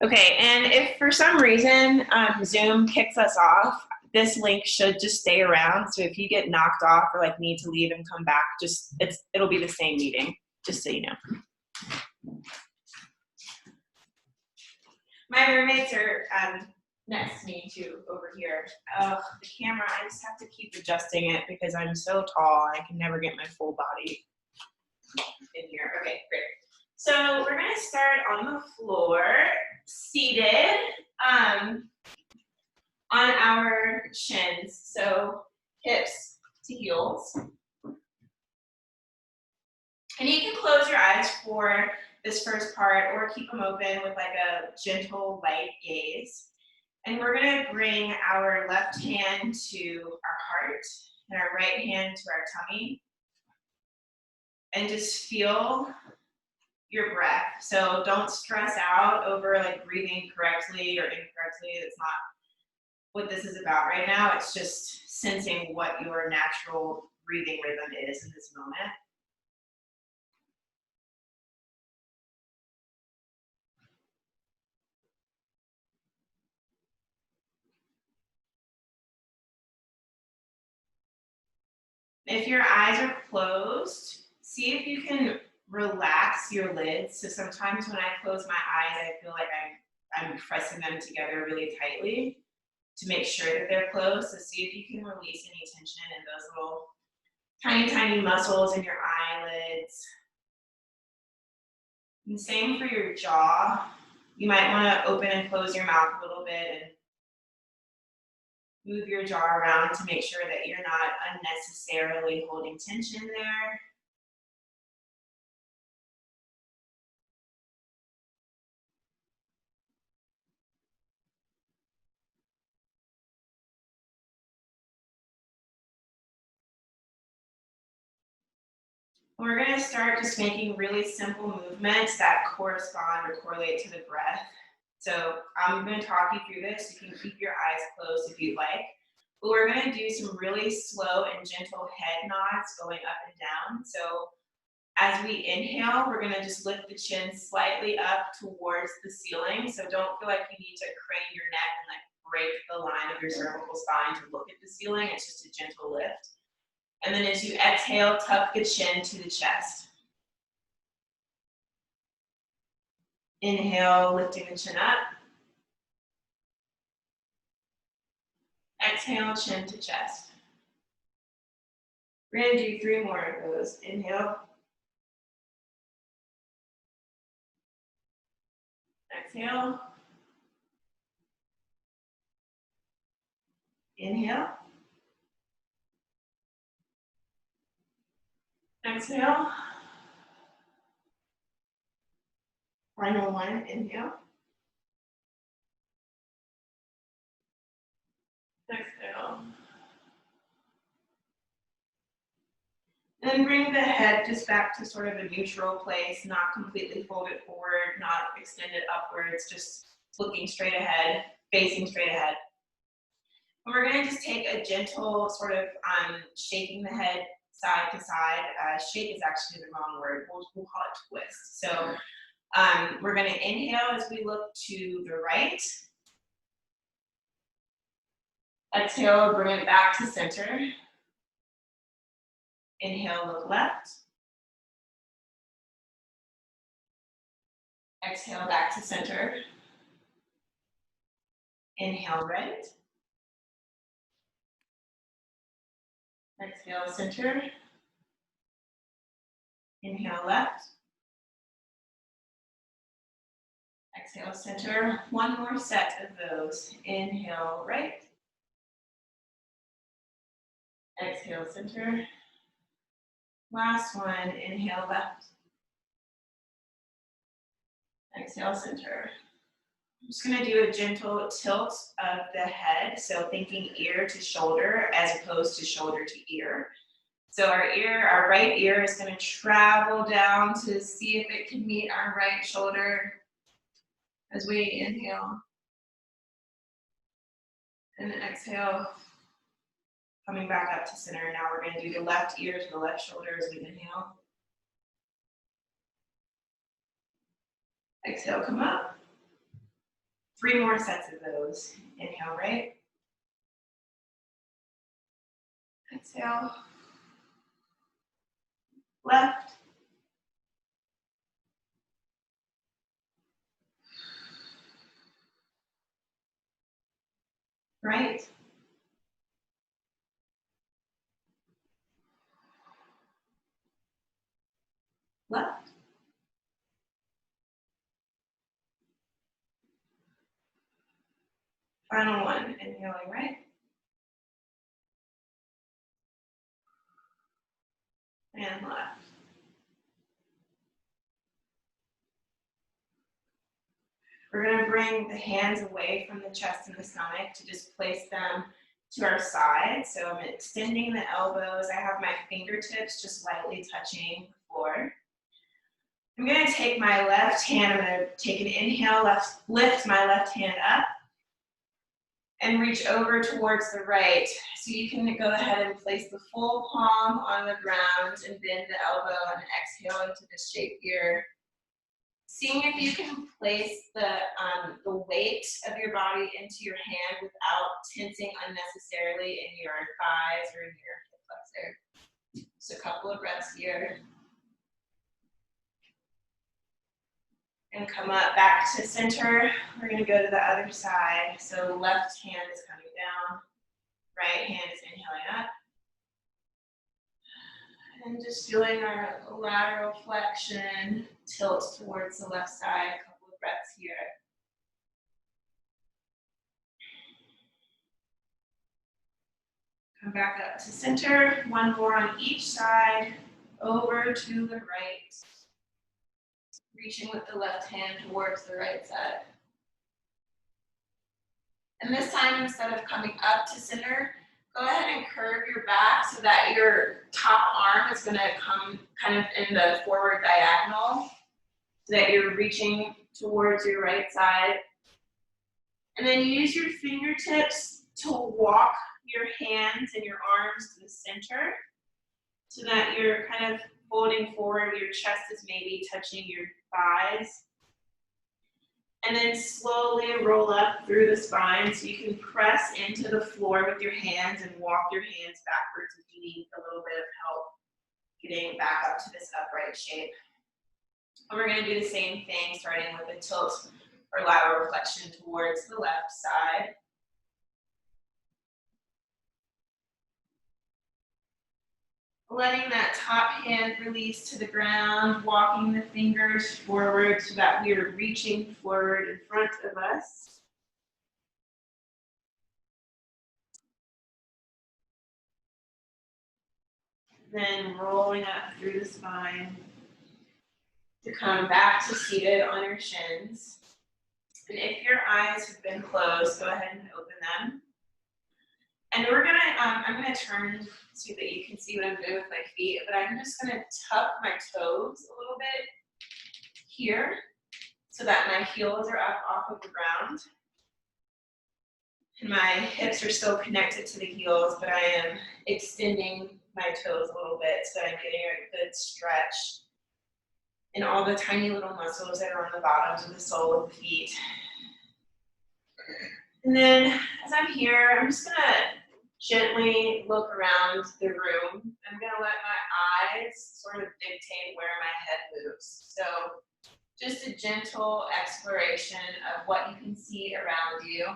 Okay, and if for some reason Zoom kicks us off, this link should just stay around. So if you get knocked off or like need to leave and come back, it'll be the same meeting, just so you know. My roommates are next to me too, over here. The camera, I just have to keep adjusting it because I'm so tall and I can never get my full body in here. Okay, great. So we're gonna start on the floor, seated on our shins. So hips to heels. And you can close your eyes for this first part or keep them open with like a gentle, light gaze. And we're gonna bring our left hand to our heart and our right hand to our tummy. And just feel your breath. So don't stress out over like breathing correctly or incorrectly. That's not what this is about right now. It's just sensing what your natural breathing rhythm is in this moment. If your eyes are closed, see if you can relax your lids. So sometimes when I close my eyes, I feel like I'm pressing them together really tightly to make sure that they're closed. So see if you can release any tension in those little tiny, tiny muscles in your eyelids. And same for your jaw. You might want to open and close your mouth a little bit and move your jaw around to make sure that you're not unnecessarily holding tension there. We're going to start just making really simple movements that correspond or correlate to the breath. So I'm going to talk you through this. You can keep your eyes closed if you'd like. But we're going to do some really slow and gentle head nods going up and down. So as we inhale, we're going to just lift the chin slightly up towards the ceiling. So don't feel like you need to crane your neck and like break the line of your cervical spine to look at the ceiling. It's just a gentle lift. And then as you exhale, tuck the chin to the chest. Inhale, lifting the chin up. Exhale, chin to chest. We're going to do 3 more of those. Inhale. Exhale. Inhale. Exhale. Final one, inhale. Exhale. And bring the head just back to sort of a neutral place, not completely folded forward, not extended upwards, just looking straight ahead, facing straight ahead. And we're going to just take a gentle sort of shaking the head side to side. Shake is actually the wrong word. We'll call it twist. So we're going to inhale as we look to the right. Exhale, bring it back to center. Inhale, look left. Exhale, back to center. Inhale, right. Exhale, center. Inhale, left. Exhale, center. One more set of those. Inhale, right. Exhale, center. Last one, inhale, left. Exhale, center. I'm just going to do a gentle tilt of the head, so thinking ear to shoulder as opposed to shoulder to ear. So our right ear is going to travel down to see if it can meet our right shoulder as we inhale. And then exhale, coming back up to center. Now we're going to do the left ear to the left shoulder as we inhale. Exhale, come up. 3 more sets of those. Inhale, right. Exhale. Left. Right. Left. Final one, inhaling right. And left. We're going to bring the hands away from the chest and the stomach to just place them to our side. So I'm extending the elbows. I have my fingertips just lightly touching the floor. I'm going to take my left hand, I'm going to take an inhale, lift my left hand up and reach over towards the right. So you can go ahead and place the full palm on the ground and bend the elbow and exhale into the shape here. Seeing if you can place the weight of your body into your hand without tensing unnecessarily in your thighs or in your hip flexor. Just a couple of breaths here. And come up back to center. We're going to go to the other side. So left hand is coming down, right hand is inhaling up. And just feeling our lateral flexion tilt towards the left side. A couple of breaths here. Come back up to center. One more on each side. Over to the right. Reaching with the left hand towards the right side. And this time, instead of coming up to center, go ahead and curve your back so that your top arm is going to come kind of in the forward diagonal, so that you're reaching towards your right side. And then use your fingertips to walk your hands and your arms to the center, so that you're kind of folding forward, your chest is maybe touching your thighs. And then slowly roll up through the spine so you can press into the floor with your hands and walk your hands backwards if you need a little bit of help getting back up to this upright shape. And we're going to do the same thing, starting with a tilt or lateral flexion towards the left side. Letting that top hand release to the ground, walking the fingers forward so that we are reaching forward in front of us. Then rolling up through the spine to come back to seated on your shins. And if your eyes have been closed, go ahead and open them. And we're gonna, I'm gonna turn so that you can see what I'm doing with my feet, but I'm just gonna tuck my toes a little bit here so that my heels are up off of the ground. And my hips are still connected to the heels, but I am extending my toes a little bit so that I'm getting a good stretch in all the tiny little muscles that are on the bottoms of the sole of the feet. And then as I'm here, I'm just gonna gently look around the room. I'm gonna let my eyes sort of dictate where my head moves. So just a gentle exploration of what you can see around you.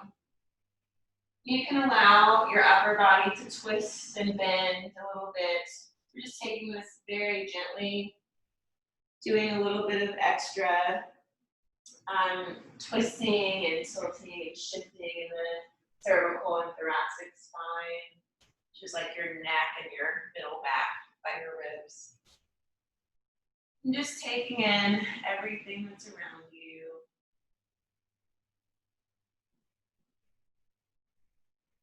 You can allow your upper body to twist and bend a little bit. We're just taking this very gently, doing a little bit of extra twisting and tilting and shifting in the cervical and thoracic spine, just like your neck and your middle back by your ribs. And just taking in everything that's around you.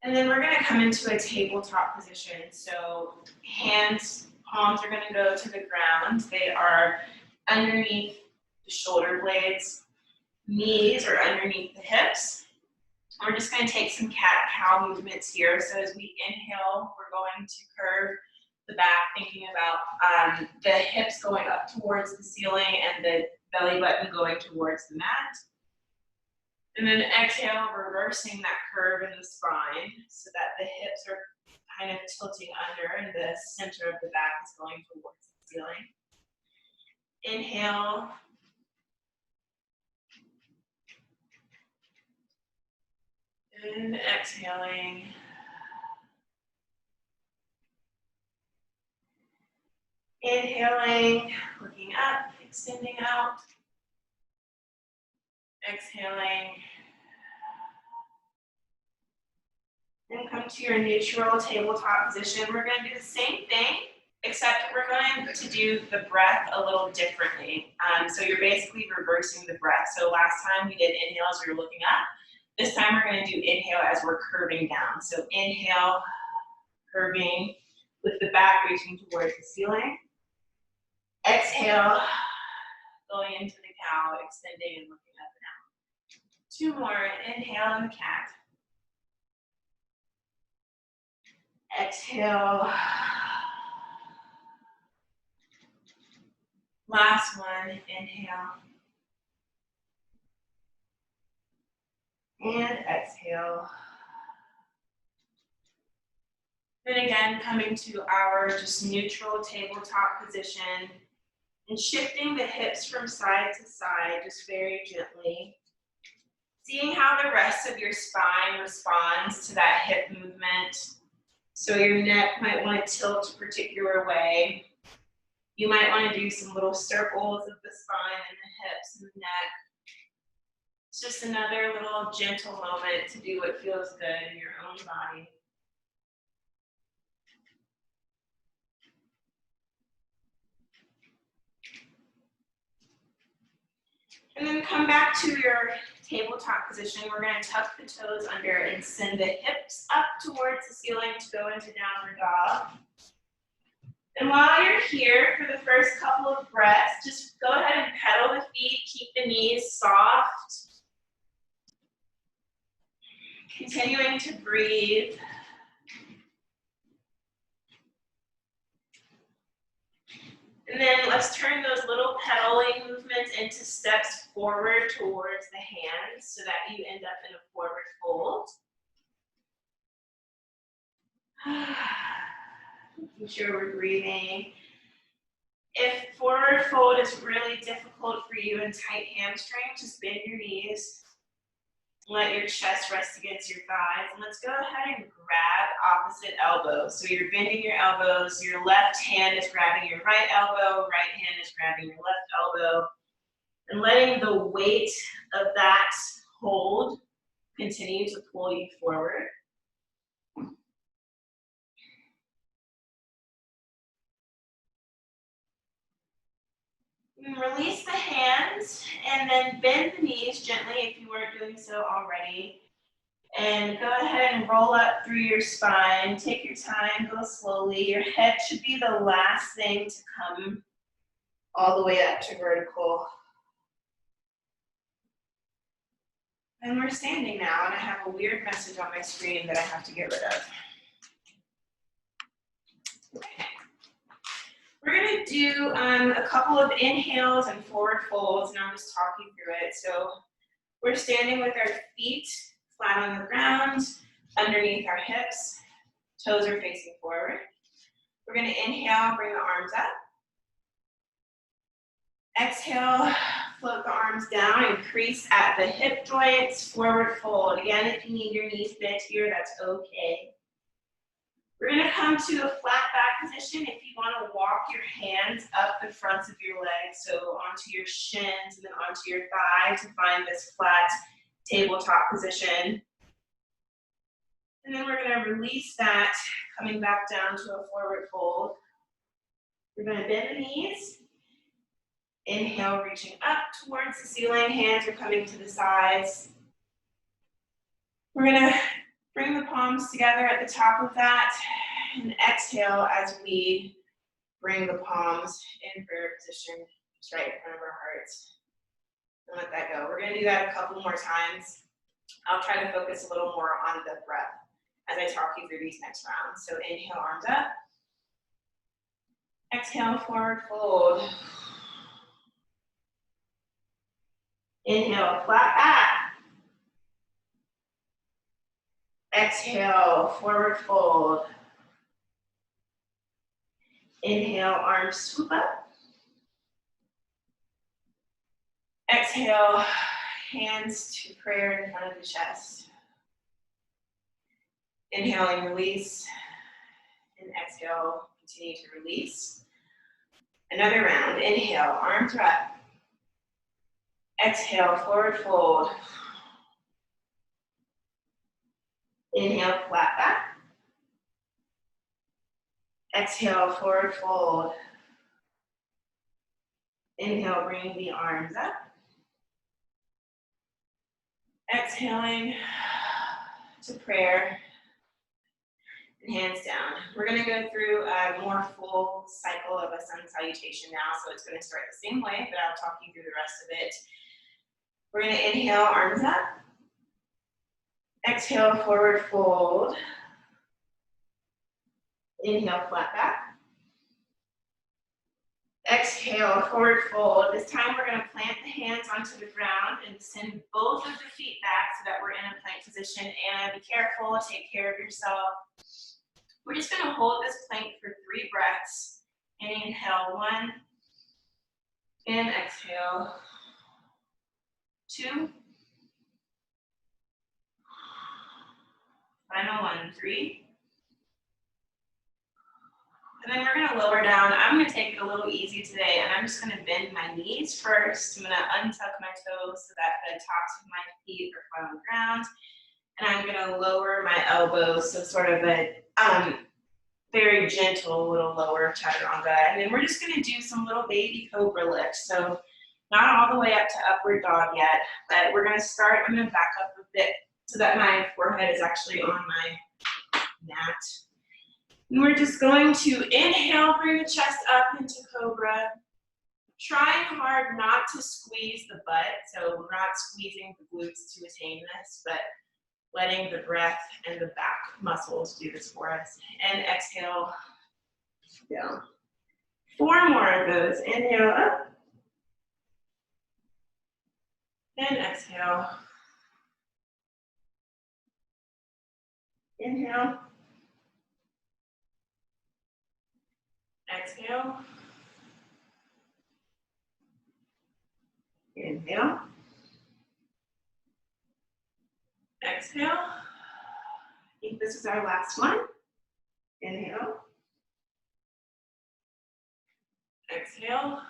And then we're going to come into a tabletop position. So hands, palms are going to go to the ground. They are underneath the shoulder blades. Knees are underneath the hips. We're just going to take some cat-cow movements here. So as we inhale, we're going to curve the back, thinking about the hips going up towards the ceiling and the belly button going towards the mat. And then exhale, reversing that curve in the spine so that the hips are kind of tilting under and the center of the back is going towards the ceiling. Inhale. And exhaling. Inhaling, looking up, extending out. Exhaling. And come to your neutral tabletop position. We're going to do the same thing, except we're going to do the breath a little differently. So you're basically reversing the breath. So last time we did inhale as we were looking up. This time we're going to do inhale as we're curving down. So inhale, curving with the back reaching towards the ceiling. Exhale, going into the cow, extending and looking up and out. Two more. Inhale in the cat. Exhale. Last one. Inhale. And exhale. Then again, coming to our just neutral tabletop position and shifting the hips from side to side, just very gently. Seeing how the rest of your spine responds to that hip movement. So your neck might want to tilt a particular way. You might want to do some little circles of the spine and the hips and the neck. It's just another little gentle moment to do what feels good in your own body. And then come back to your tabletop position. We're going to tuck the toes under and send the hips up towards the ceiling to go into downward dog. And while you're here for the first couple of breaths, just go ahead and pedal the feet, keep the knees soft. Continuing to breathe. And then let's turn those little pedaling movements into steps forward towards the hands so that you end up in a forward fold. Making sure we're breathing. If forward fold is really difficult for you and tight hamstring, just bend your knees. Let your chest rest against your thighs. And let's go ahead and grab opposite elbows. So you're bending your elbows. Your left hand is grabbing your right elbow. Right hand is grabbing your left elbow. And letting the weight of that hold continue to pull you forward. And release the hands and then bend the knees gently if you weren't doing so already. And go ahead and roll up through your spine. Take your time, go slowly. Your head should be the last thing to come all the way up to vertical. And we're standing now, and I have a weird message on my screen that I have to get rid of. Okay. We're going to do a couple of inhales and forward folds, and I'll just talk you through it. So we're standing with our feet flat on the ground, underneath our hips, toes are facing forward. We're going to inhale, bring the arms up. Exhale, float the arms down and crease at the hip joints, forward fold. Again, if you need your knees bent here, that's okay. We're going to come to a flat back position. If you want to walk your hands up the fronts of your legs, so onto your shins and then onto your thigh to find this flat tabletop position. And then we're going to release that, coming back down to a forward fold. We're going to bend the knees. Inhale, reaching up towards the ceiling. Hands are coming to the sides. We're going to bring the palms together at the top of that. And exhale as we bring the palms in prayer position, just right in front of our hearts. And let that go. We're going to do that a couple more times. I'll try to focus a little more on the breath as I talk you through these next rounds. So inhale, arms up. Exhale, forward fold. Inhale, flat back. Exhale, forward fold. Inhale, arms swoop up. Exhale, hands to prayer in front of the chest. Inhaling, release. And exhale, continue to release. Another round. Inhale, arms are up. Exhale, forward fold. Inhale, flat back. Exhale, forward fold. Inhale, bring the arms up. Exhaling to prayer and hands down. We're going to go through a more full cycle of a sun salutation now, so it's going to start the same way, but I'll talk you through the rest of it. We're going to inhale, arms up. Exhale, forward fold. Inhale, flat back. Exhale, forward fold. This time we're going to plant the hands onto the ground and send both of the feet back so that we're in a plank position. And be careful, take care of yourself. We're just going to hold this plank for 3 breaths. Inhale, 1. And exhale, 2. Final 1, 3. And then we're going to lower down. I'm going to take it a little easy today, and I'm just going to bend my knees first. I'm going to untuck my toes so that the tops of my feet are flat on the ground. And I'm going to lower my elbows, so sort of a very gentle little lower chaturanga. And then we're just going to do some little baby cobra lifts. So not all the way up to upward dog yet, but we're going to start. I'm going to back up a bit so that my forehead is actually on my mat. And we're just going to inhale, bring the chest up into cobra. Trying hard not to squeeze the butt, so we're not squeezing the glutes to attain this, but letting the breath and the back muscles do this for us. And exhale down. 4 more of those. Inhale up. And exhale. Inhale. Exhale. Inhale. Exhale. I think this is our last one. Inhale. Exhale.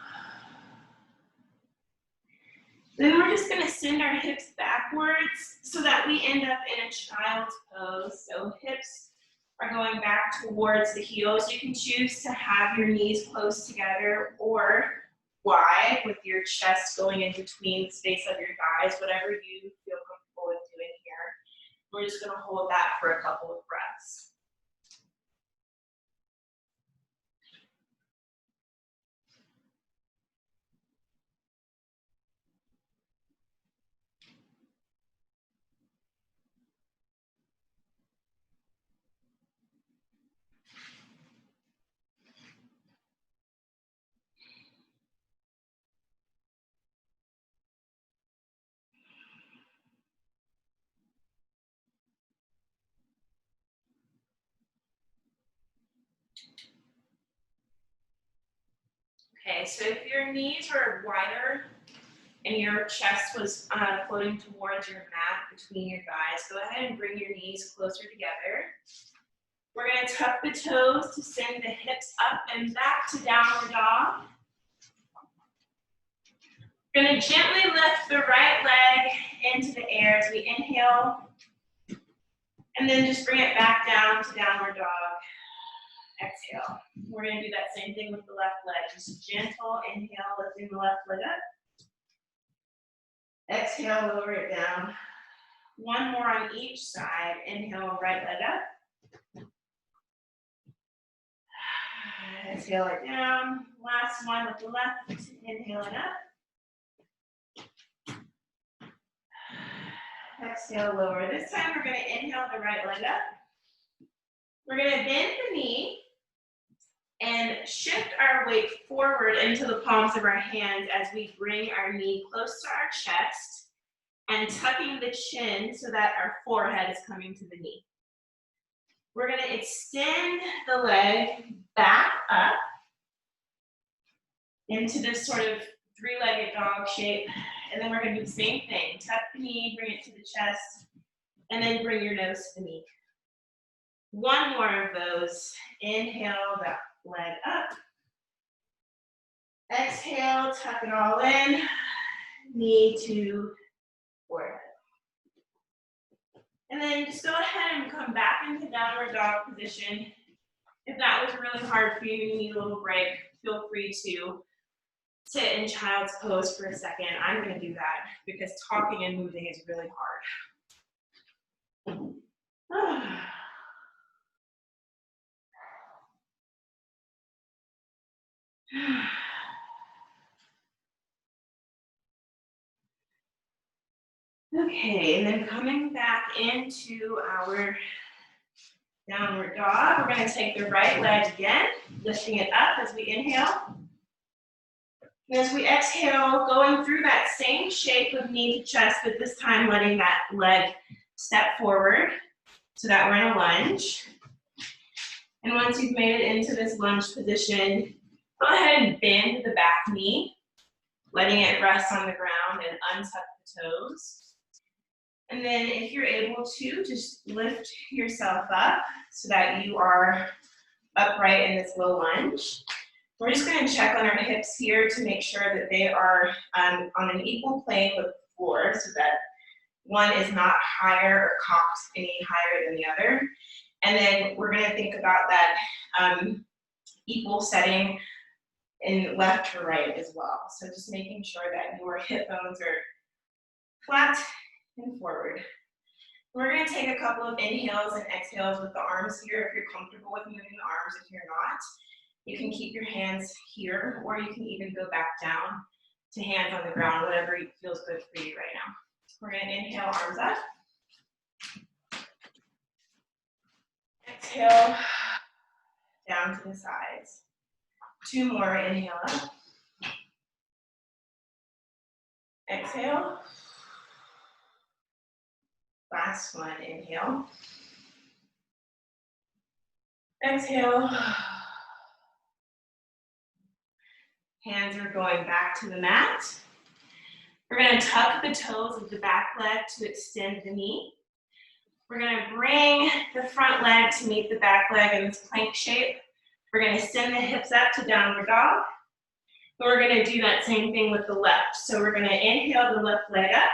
Then we're just going to send our hips backwards so that we end up in a child's pose. So hips are going back towards the heels. You can choose to have your knees close together or wide with your chest going in between the space of your thighs, whatever you feel comfortable with doing here. We're just going to hold that for a couple of breaths. Okay, so if your knees were wider and your chest was floating towards your mat between your thighs, go ahead and bring your knees closer together. We're going to tuck the toes to send the hips up and back to downward dog. We're going to gently lift the right leg into the air as we inhale, and then just bring it back down to downward dog. Exhale. We're going to do that same thing with the left leg. Just gentle inhale, lifting the left leg up. Exhale, lower it down. 1 more on each side. Inhale, right leg up. Exhale it down. Last one with the left. Inhaling up. Exhale, lower. This time we're going to inhale the right leg up. We're going to bend the knee and shift our weight forward into the palms of our hands as we bring our knee close to our chest and tucking the chin so that our forehead is coming to the knee. We're gonna extend the leg back up into this sort of three-legged dog shape. And then we're gonna do the same thing. Tuck the knee, bring it to the chest, and then bring your nose to the knee. One more of those. Inhale, that leg up. Exhale, tuck it all in. Knee to forehead. And then just go ahead and come back into downward dog position. If that was really hard for you, you need a little break, feel free to sit in child's pose for a second. I'm gonna do that because talking and moving is really hard. Okay, and then coming back into our downward dog, we're gonna take the right leg again, lifting it up as we inhale. And as we exhale, going through that same shape of knee to chest, but this time letting that leg step forward so that we're in a lunge. And once you've made it into this lunge position, go ahead and bend the back knee, letting it rest on the ground and untuck the toes. And then if you're able to, just lift yourself up so that you are upright in this low lunge. We're just going to check on our hips here to make sure that they are on an equal plane with the floor so that one is not higher or cocked any higher than the other. And then we're going to think about that equal setting in left to right as well. So just making sure that your hip bones are flat and forward. We're going to take a couple of inhales and exhales with the arms here if you're comfortable with moving the arms. If you're not, you can keep your hands here, or you can even go back down to hands on the ground, whatever feels good for you right now. We're going to inhale, arms up. Exhale, down to the sides. Two more, inhale up. Exhale. Last one, inhale. Exhale. Hands are going back to the mat. We're going to tuck the toes of the back leg to extend the knee. We're going to bring the front leg to meet the back leg in this plank shape. We're going to send the hips up to downward dog. And we're going to do that same thing with the left. So we're going to inhale the left leg up.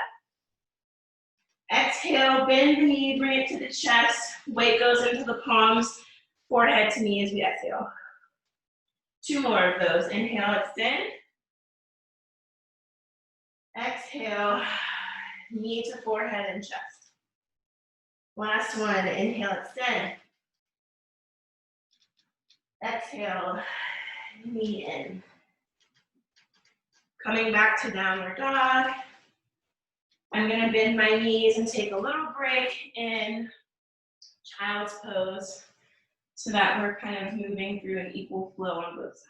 Exhale, bend the knee, bring it to the chest. Weight goes into the palms, forehead to knee as we exhale. Two more of those. Inhale, extend. Exhale, knee to forehead and chest. Last one, inhale, extend. Exhale, knee in. Coming back to downward dog. I'm going to bend my knees and take a little break in child's pose so that we're kind of moving through an equal flow on both sides.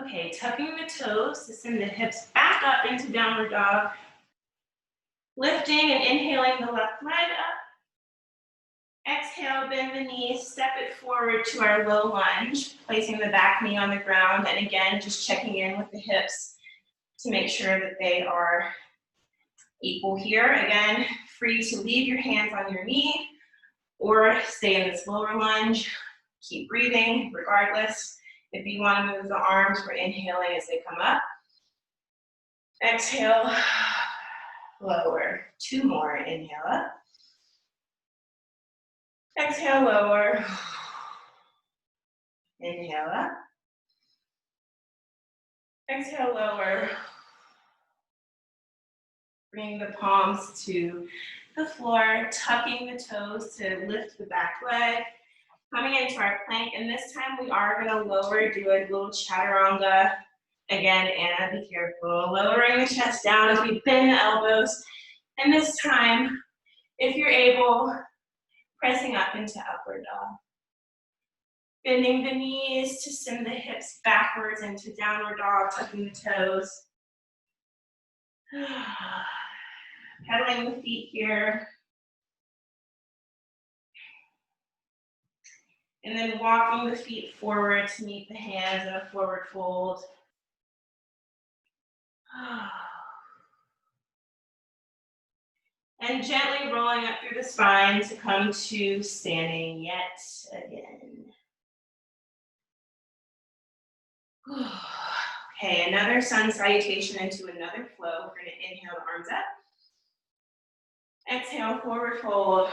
Okay, tucking the toes to send the hips back up into downward dog. Lifting and inhaling the left leg up. Exhale, bend the knees, step it forward to our low lunge, placing the back knee on the ground, and again, just checking in with the hips to make sure that they are equal here. Again, free to leave your hands on your knee or stay in this lower lunge. Keep breathing regardless. If you want to move the arms, we're inhaling as they come up. Exhale, lower. Two more, inhale up. Exhale, lower. Inhale up. Exhale, lower. Bring the palms to the floor, tucking the toes to lift the back leg. Coming into our plank, and this time we are going to lower, do a little chaturanga. Again, Anna, be careful. Lowering the chest down as we bend the elbows. And this time, If you're able, pressing up into upward dog. Bending the knees to send the hips backwards into downward dog, tucking the toes. Pedaling the feet here. And then walking the feet forward to meet the hands in a forward fold. And gently rolling up through the spine to come to standing yet again. Okay, another sun salutation into another flow. We're gonna inhale the arms up. Exhale, forward fold.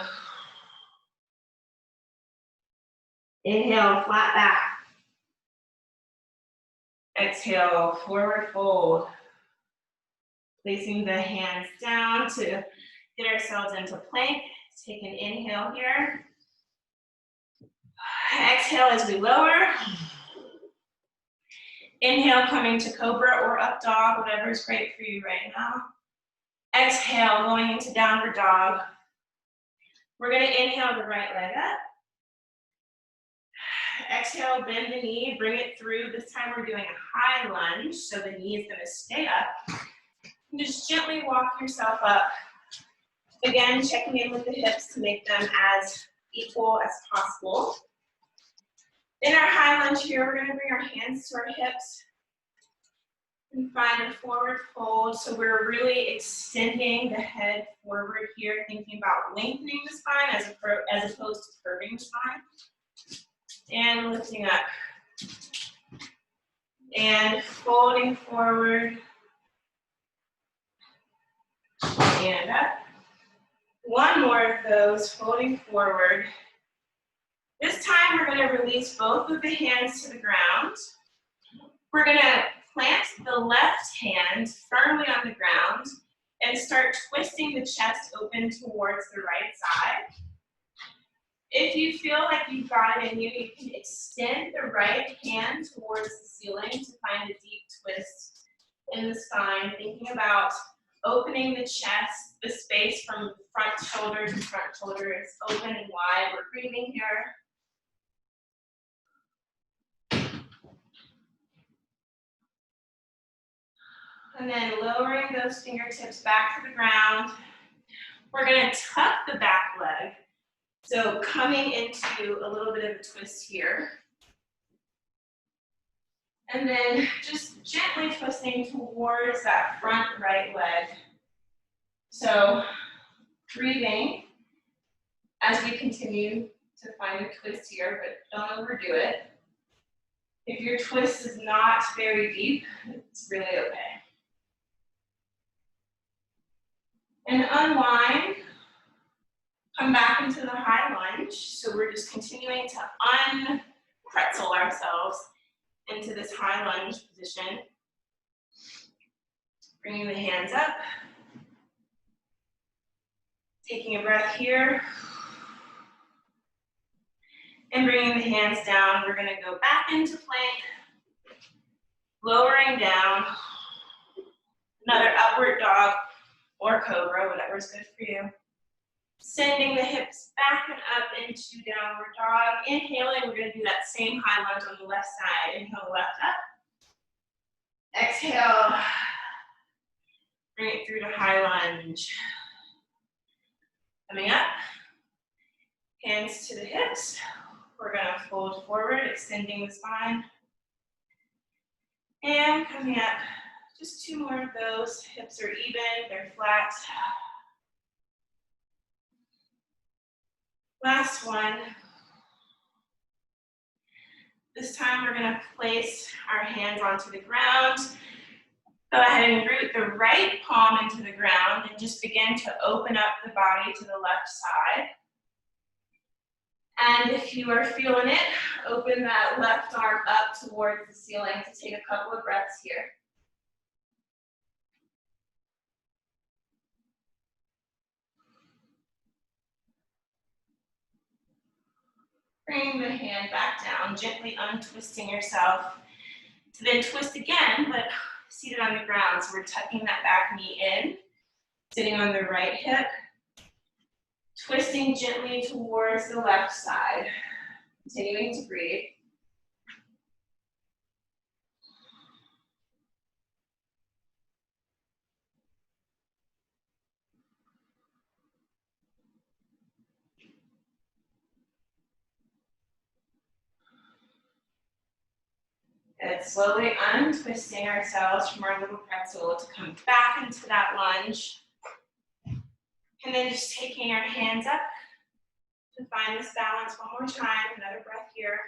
Inhale, flat back. Exhale, forward fold. Placing the hands down to get ourselves into plank. Take an inhale here. Exhale as we lower. Inhale, coming to cobra or up dog, whatever is great for you right now. Exhale, going into downward dog. We're gonna inhale the right leg up. Exhale, bend the knee, bring it through. This time we're doing a high lunge, so the knee is gonna stay up. And just gently walk yourself up. Again, checking in with the hips to make them as equal as possible. In our high lunge here, we're gonna bring our hands to our hips and find a forward fold. So we're really extending the head forward here, thinking about lengthening the spine as opposed to curving the spine. And lifting up. And folding forward. And up. One more of those, folding forward. This time we're going to release both of the hands to the ground. We're going to plant the left hand firmly on the ground and start twisting the chest open towards the right side. If you feel like you've got it in you, you can extend the right hand towards the ceiling to find a deep twist in the spine, thinking about opening the chest, the space from front shoulder to front shoulder is open and wide. We're breathing here. And then lowering those fingertips back to the ground. We're going to tuck the back leg. So coming into a little bit of a twist here. And then just gently twisting towards that front right leg. So breathing as we continue to find a twist here, but don't overdo it. If your twist is not very deep, it's really okay. And unwind, come back into the high lunge. So we're just continuing to unpretzel ourselves into this high lunge position. Bringing the hands up. Taking a breath here. And bringing the hands down. We're going to go back into plank. Lowering down. Another upward dog or cobra, whatever is good for you. Sending the hips back and up into downward dog. Inhaling, we're going to do that same high lunge on the left side. Inhale, left up. Exhale. Bring it through to high lunge. Coming up. Hands to the hips. We're going to fold forward, extending the spine. And coming up. Just two more of those. Hips are even, they're flat. Last one. This time we're going to place our hands onto the ground. Go ahead and root the right palm into the ground and just begin to open up the body to the left side. And if you are feeling it, open that left arm up towards the ceiling to take a couple of breaths here. Bring the hand back down, gently untwisting yourself. To then twist again, but seated on the ground. So we're tucking that back knee in, sitting on the right hip. Twisting gently towards the left side. Continuing to breathe. And slowly untwisting ourselves from our little pretzel to come back into that lunge. And then just taking our hands up to find this balance one more time. Another breath here.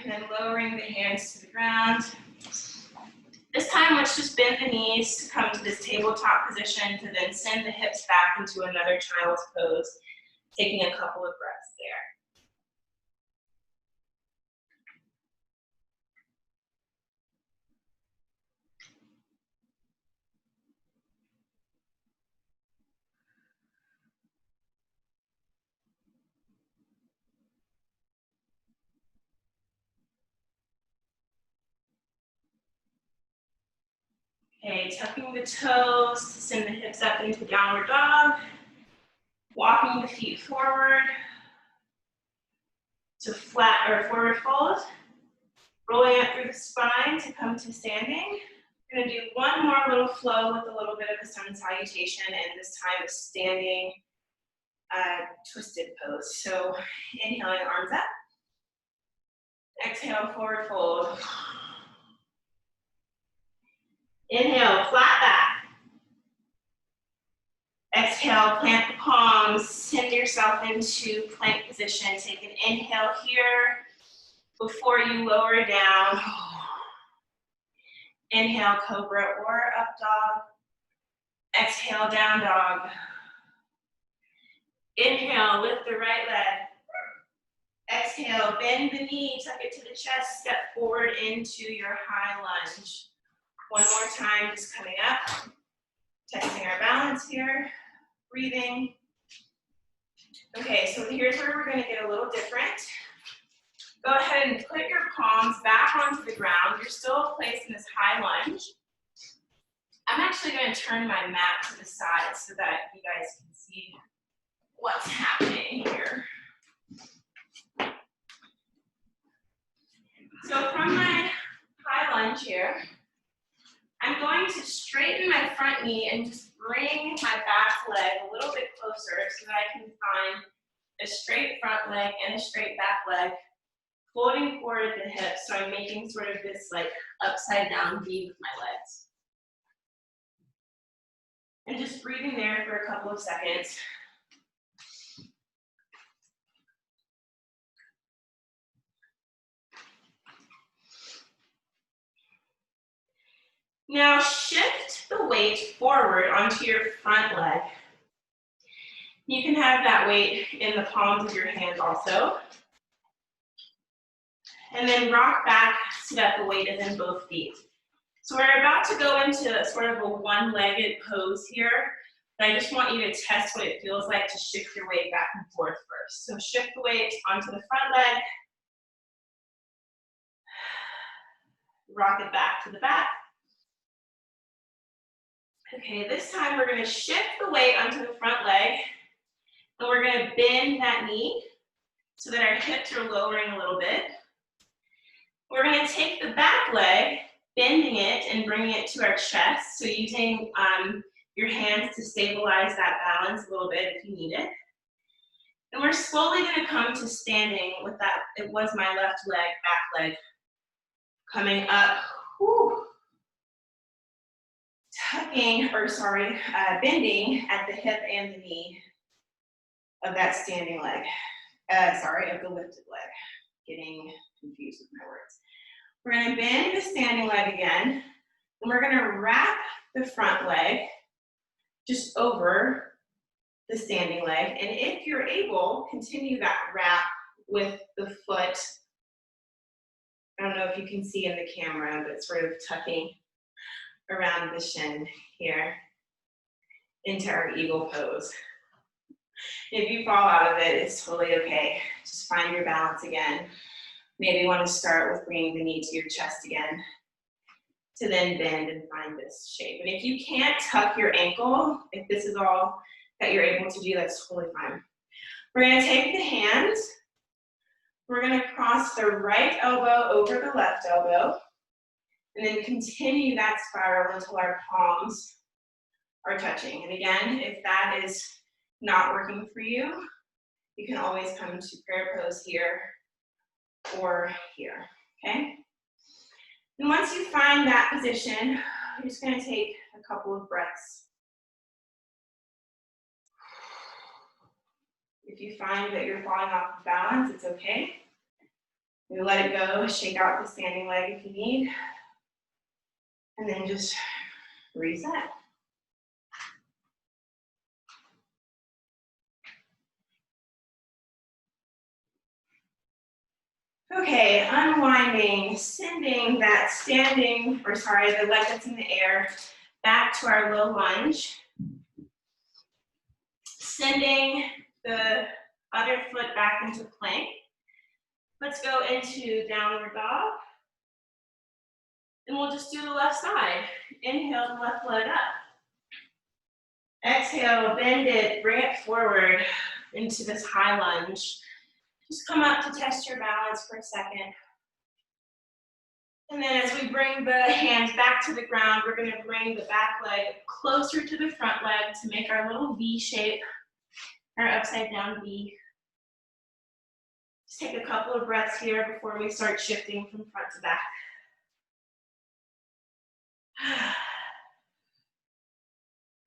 And then lowering the hands to the ground. This time, let's just bend the knees to come to this tabletop position to then send the hips back into another child's pose, taking a couple of breaths there. Okay, tucking the toes to send the hips up into downward dog. Walking the feet forward to flat or forward fold. Rolling up through the spine to come to standing. We're gonna do one more little flow with a little bit of a sun salutation, and this time a standing twisted pose. So inhaling, arms up. Exhale, forward fold. Inhale, flat back. Exhale, plant the palms, send yourself into plank position. Take an inhale here before you lower down. Inhale, cobra or up dog. Exhale, down dog. Inhale, lift the right leg. Exhale, bend the knee, tuck it to the chest, step forward into your high lunge. One more time, just coming up. Testing our balance here. Breathing. Okay, so here's where we're going to get a little different. Go ahead and put your palms back onto the ground. You're still placed in this high lunge. I'm actually going to turn my mat to the side so that you guys can see what's happening here. So from my high lunge here, I'm going to straighten my front knee and just bring my back leg a little bit closer so that I can find a straight front leg and a straight back leg, floating forward at the hips. So I'm making sort of this like upside down V with my legs. And just breathing there for a couple of seconds. Now shift the weight forward onto your front leg. You can have that weight in the palms of your hands also. And then rock back so that the weight is in both feet. So we're about to go into sort of a one-legged pose here, but I just want you to test what it feels like to shift your weight back and forth first. So shift the weight onto the front leg. Rock it back to the back. Okay, this time we're going to shift the weight onto the front leg, and we're going to bend that knee so that our hips are lowering a little bit. We're going to take the back leg, bending it and bringing it to our chest, so using your hands to stabilize that balance a little bit if you need it. And we're slowly going to come to standing with that. It was my left leg, back leg, coming up. Whew. Bending at the hip and the knee of that standing leg. Of the lifted leg. Getting confused with my words. We're going to bend the standing leg again, and we're going to wrap the front leg just over the standing leg. And if you're able, continue that wrap with the foot. I don't know if you can see in the camera, but sort of tucking around the shin here into our eagle pose. If you fall out of it, it's totally okay. Just find your balance again. Maybe you want to start with bringing the knee to your chest again. to then bend and find this shape. And if you can't tuck your ankle, if this is all that you're able to do, that's totally fine. We're gonna take the hands, we're gonna cross the right elbow over the left elbow, and then continue that spiral until our palms are touching. And again, if that is not working for you, you can always come to prayer pose here or here, okay? And once you find that position, you're just gonna take a couple of breaths. If you find that you're falling off balance, it's okay. You let it go, shake out the standing leg if you need, and then just reset. Okay, unwinding, sending that the leg that's in the air back to our low lunge. Sending the other foot back into plank. Let's go into downward dog. And we'll just do the left side. Inhale the left leg up. Exhale, bend it, bring it forward into this high lunge. Just come up to test your balance for a second. And then as we bring the hands back to the ground, we're gonna bring the back leg closer to the front leg to make our little V shape, our upside down V. Just take a couple of breaths here before we start shifting from front to back.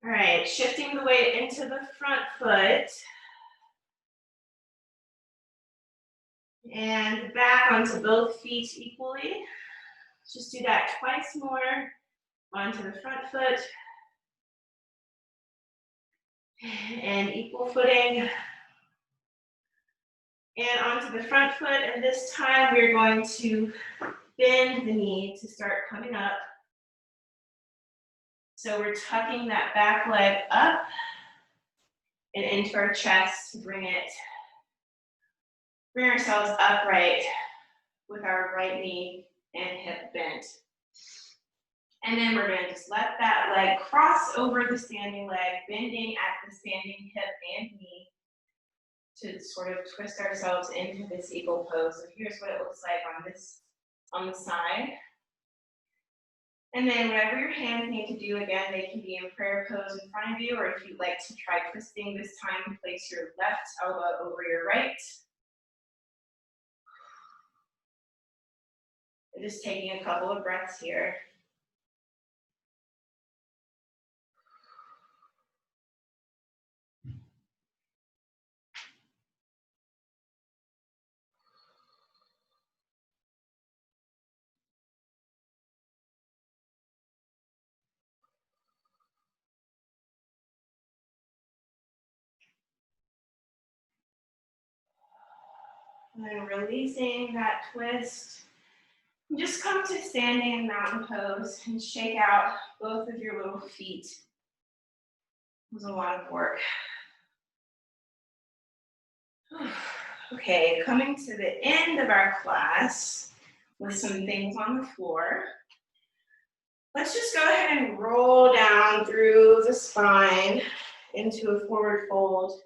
All right, shifting the weight into the front foot. And back onto both feet equally. Just do that twice more. Onto the front foot. And equal footing. And onto the front foot. And this time we're going to bend the knee to start coming up. So we're tucking that back leg up and into our chest to bring ourselves upright with our right knee and hip bent. And then we're gonna just let that leg cross over the standing leg, bending at the standing hip and knee to sort of twist ourselves into this eagle pose. So here's what it looks like on the side. And then whatever your hands need to do, again, they can be in prayer pose in front of you, or if you'd like to try twisting this time, place your left elbow over your right. And just taking a couple of breaths here. And then releasing that twist. And just come to standing in mountain pose and shake out both of your little feet. It was a lot of work. Okay, coming to the end of our class with some things on the floor. Let's just go ahead and roll down through the spine into a forward fold.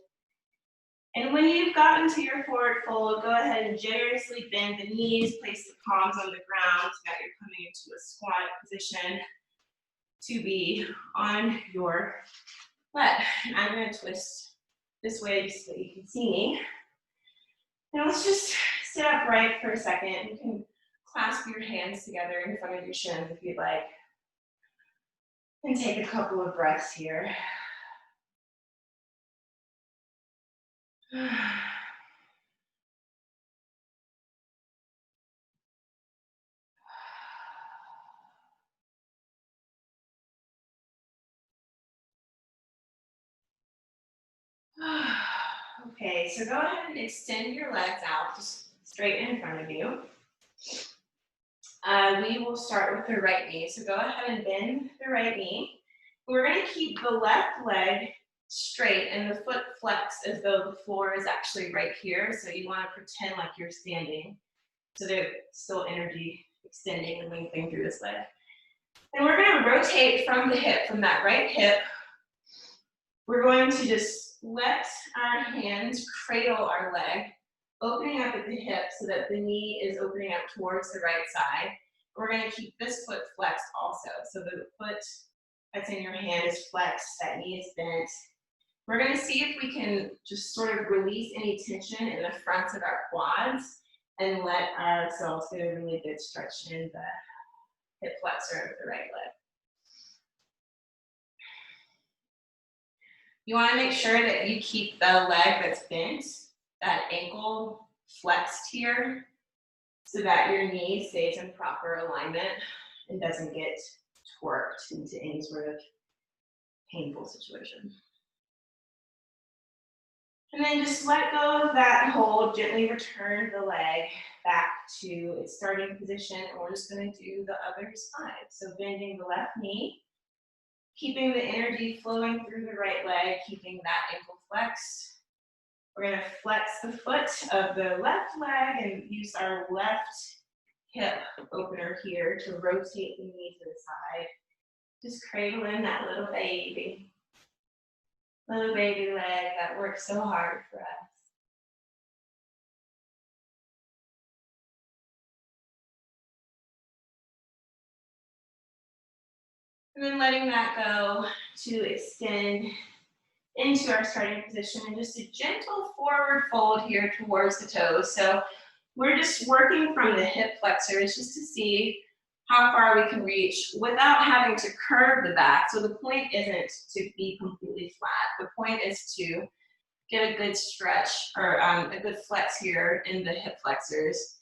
And when you've gotten to your forward fold, go ahead and generously bend the knees, place the palms on the ground so that you're coming into a squat position to be on your butt. And I'm gonna twist this way so that you can see me. Now let's just sit upright for a second. You can clasp your hands together in front of your shins if you'd like. And take a couple of breaths here. Okay, so go ahead and extend your legs out, just straight in front of you. We will start with the right knee. So go ahead and bend the right knee. We're going to keep the left leg straight and the foot flexed as though the floor is actually right here. So you want to pretend like you're standing. So there's still energy extending and lengthening through this leg. And we're gonna rotate from the hip, from that right hip. We're going to just let our hands cradle our leg, opening up at the hip so that the knee is opening up towards the right side. We're gonna keep this foot flexed also. So the foot that's in your hand is flexed, that knee is bent. We're gonna see if we can just sort of release any tension in the fronts of our quads and let ourselves get a really good stretch in the hip flexor of the right leg. You wanna make sure that you keep the leg that's bent, that ankle flexed here, so that your knee stays in proper alignment and doesn't get torqued into any sort of painful situation. And then just let go of that hold, gently return the leg back to its starting position, and we're just gonna do the other side. So bending the left knee, keeping the energy flowing through the right leg, keeping that ankle flexed. We're gonna flex the foot of the left leg and use our left hip opener here to rotate the knee to the side. Just cradle in that little baby leg that works so hard for us. And then letting that go to extend into our starting position and just a gentle forward fold here towards the toes. So we're just working from the hip flexors just to see how far we can reach without having to curve the back. So the point isn't to be completely flat. The point is to get a good stretch or a good flex here in the hip flexors,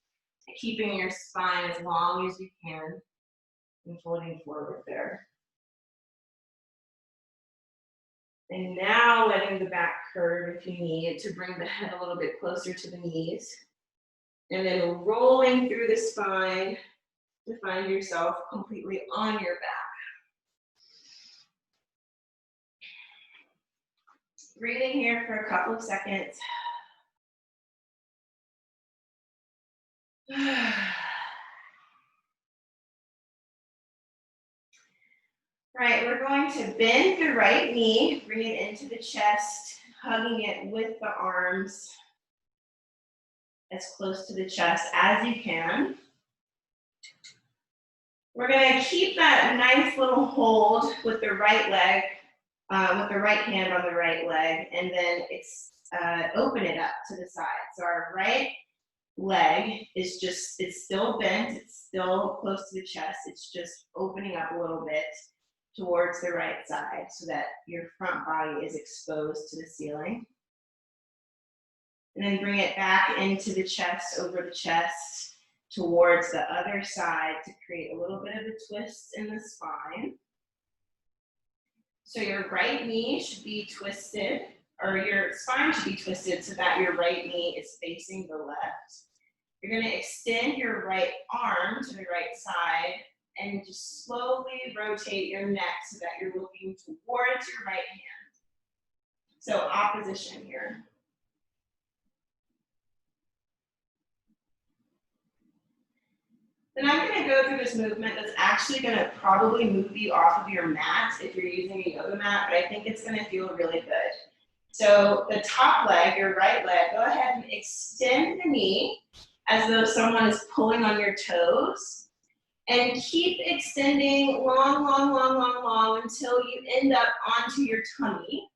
keeping your spine as long as you can and folding forward there. And now letting the back curve if you need to bring the head a little bit closer to the knees. And then rolling through the spine to find yourself completely on your back. Breathing here for a couple of seconds. Right, we're going to bend the right knee, bring it into the chest, hugging it with the arms as close to the chest as you can. We're going to keep that nice little hold with the right leg, with the right hand on the right leg, and then open it up to the side. So our right leg is just, it's still bent, it's still close to the chest, it's just opening up a little bit towards the right side so that your front body is exposed to the ceiling. And then bring it back into the chest, over the chest, towards the other side to create a little bit of a twist in the spine. So your right knee should be twisted, or your spine should be twisted so that your right knee is facing the left. You're going to extend your right arm to the right side and just slowly rotate your neck so that you're looking towards your right hand. So opposition here. Then I'm going to go through this movement that's actually going to probably move you off of your mat if you're using a yoga mat, but I think it's going to feel really good. So the top leg, your right leg, go ahead and extend the knee as though someone is pulling on your toes. And keep extending long, long, long, long, long until you end up onto your tummy,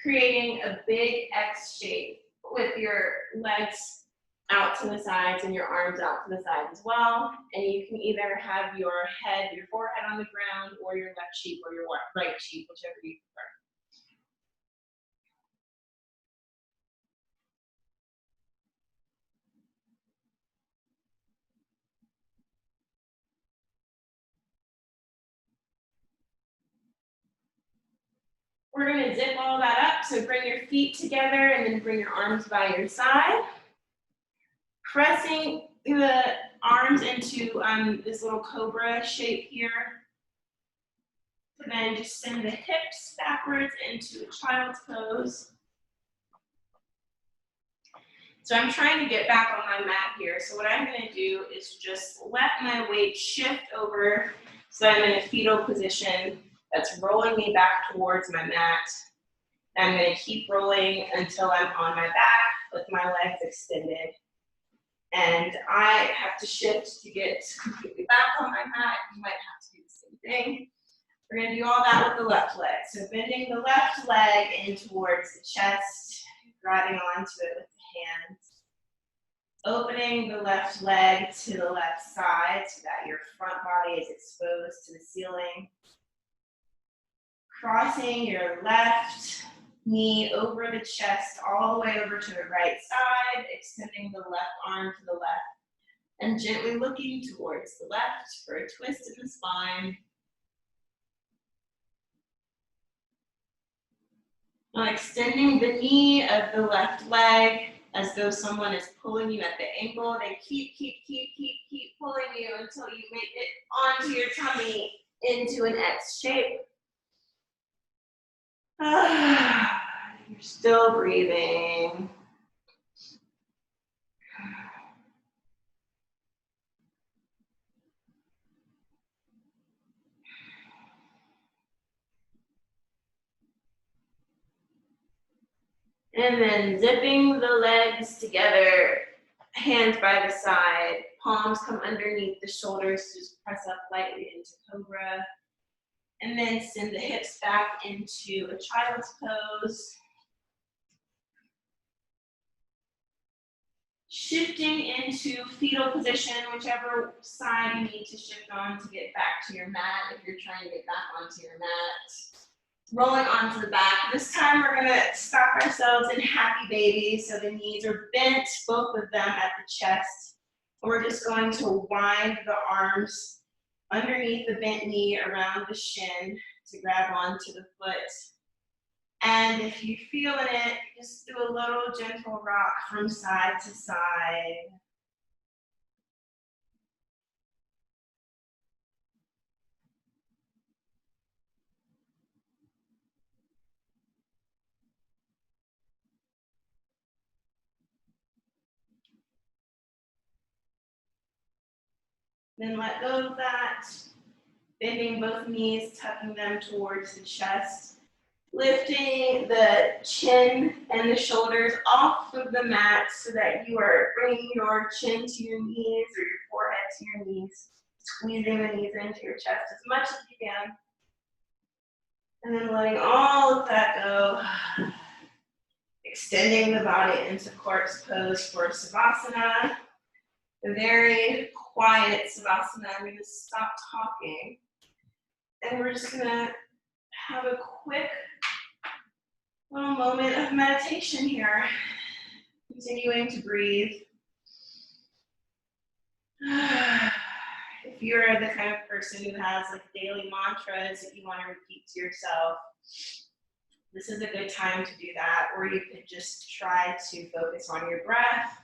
creating a big X shape with your legs out to the sides and your arms out to the sides as well. And you can either have your head, your forehead on the ground, or your left cheek or your right cheek, whichever you prefer. We're going to zip all that up. So bring your feet together and then bring your arms by your side. Pressing the arms into this little cobra shape here. And then just send the hips backwards into a child's pose. So I'm trying to get back on my mat here. So what I'm gonna do is just let my weight shift over so I'm in a fetal position that's rolling me back towards my mat. I'm gonna keep rolling until I'm on my back with my legs extended. And I have to shift to get completely back on my mat. You might have to do the same thing. We're gonna do all that with the left leg. So bending the left leg in towards the chest, grabbing onto it with the hands. Opening the left leg to the left side so that your front body is exposed to the ceiling. Crossing your left knee over the chest all the way over to the right side, extending the left arm to the left, and gently looking towards the left for a twist in the spine. Now extending the knee of the left leg as though someone is pulling you at the ankle. They keep pulling you until you make it onto your tummy into an X shape. You're still breathing. And then zipping the legs together, hands by the side, palms come underneath the shoulders, just press up lightly into cobra. And then send the hips back into a child's pose. Shifting into fetal position, whichever side you need to shift on to get back to your mat if you're trying to get back onto your mat. Rolling onto the back. This time we're gonna stop ourselves in happy baby. So the knees are bent, both of them at the chest. And we're just going to wind the arms underneath the bent knee around the shin to grab onto the foot. And if you're feeling it, just do a little gentle rock from side to side. Then let go of that. Bending both knees, tucking them towards the chest. Lifting the chin and the shoulders off of the mat so that you are bringing your chin to your knees or your forehead to your knees. Squeezing the knees into your chest as much as you can. And then letting all of that go. Extending the body into corpse pose for Savasana. A very quiet Savasana. I'm going to stop talking. And we're just going to have a quick little moment of meditation here. Continuing to breathe. If you're the kind of person who has like daily mantras that you want to repeat to yourself, this is a good time to do that, or you could just try to focus on your breath.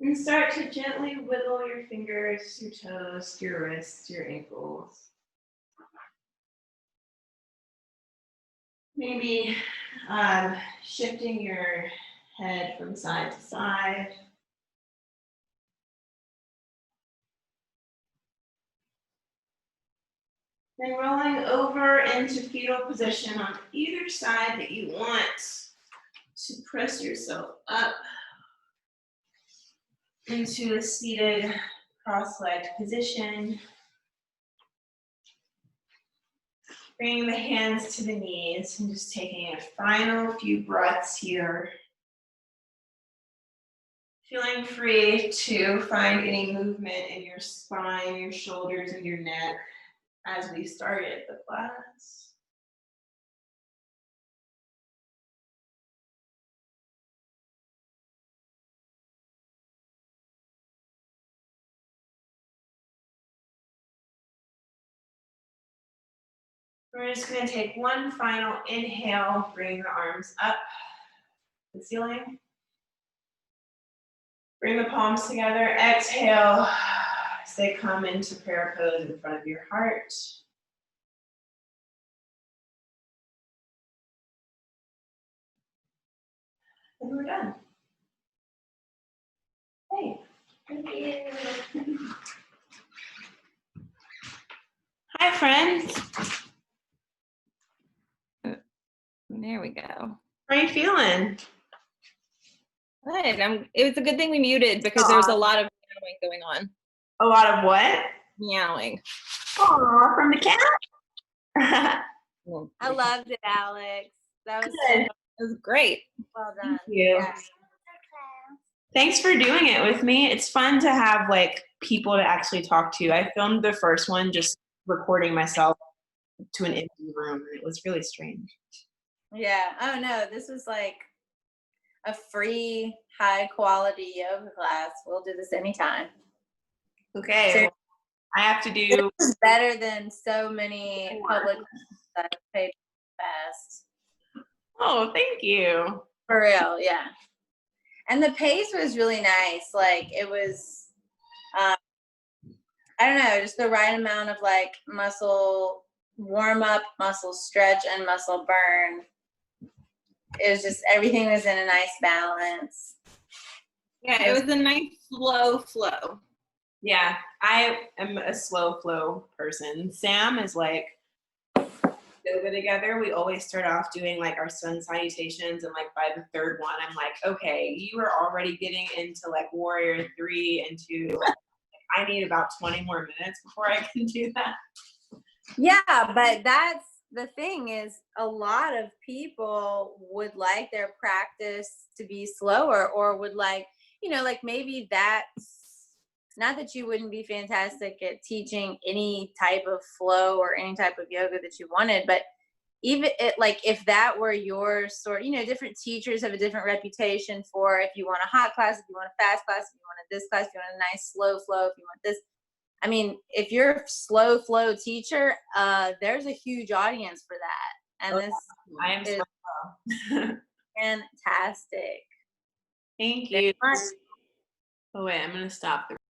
And start to gently wiggle your fingers, your toes, your wrists, your ankles. Maybe shifting your head from side to side. Then rolling over into fetal position on either side that you want to press yourself up into a seated cross-legged position. Bringing the hands to the knees and just taking a final few breaths here. Feeling free to find any movement in your spine, your shoulders, and your neck as we started the class. We're just going to take one final inhale, bring the arms up to the ceiling. Bring the palms together, exhale as they come into prayer pose in front of your heart. And we're done. Hey, thank you. Hi, friends. There we go. How are you feeling? Good. It was a good thing we muted because there's a lot of meowing going on. A lot of what? Meowing. Oh, from the cat? I loved it, Alex. That was Good. so It was great. well done. Thank you. Yeah. Thanks for doing it with me. It's fun to have like people to actually talk to. I filmed the first one just recording myself to an empty room, and it was really strange. Yeah. Oh no, this was like a free, high quality yoga class. We'll do this anytime. Okay, So- well, I have to do. It's better than so many public that have paid fast. Oh, thank you. For real, yeah. And the pace was really nice. Like it was, I don't know, just the right amount of like muscle warm up, muscle stretch, and muscle burn. It was just everything was in a nice balance. Yeah, it was a nice slow flow. Yeah, I am a slow flow person. Sam is like yoga together. We always start off doing like our sun salutations, and like by the third one, I'm like, okay, you are already getting into like warrior 3 and 2. I need about 20 more minutes before I can do that. Yeah, but that's the thing is a lot of people would like their practice to be slower or would like, you know, like maybe that's not that you wouldn't be fantastic at teaching any type of flow or any type of yoga that you wanted, but even like if that were your sort, you know, different teachers have a different reputation for if you want a hot class, if you want a fast class, if you want a this class, if you want a nice slow flow, if you want this. I mean, if you're a slow flow teacher, there's a huge audience for that. And this I am is slow. fantastic. Thank you. Very much. Oh wait, I'm gonna stop the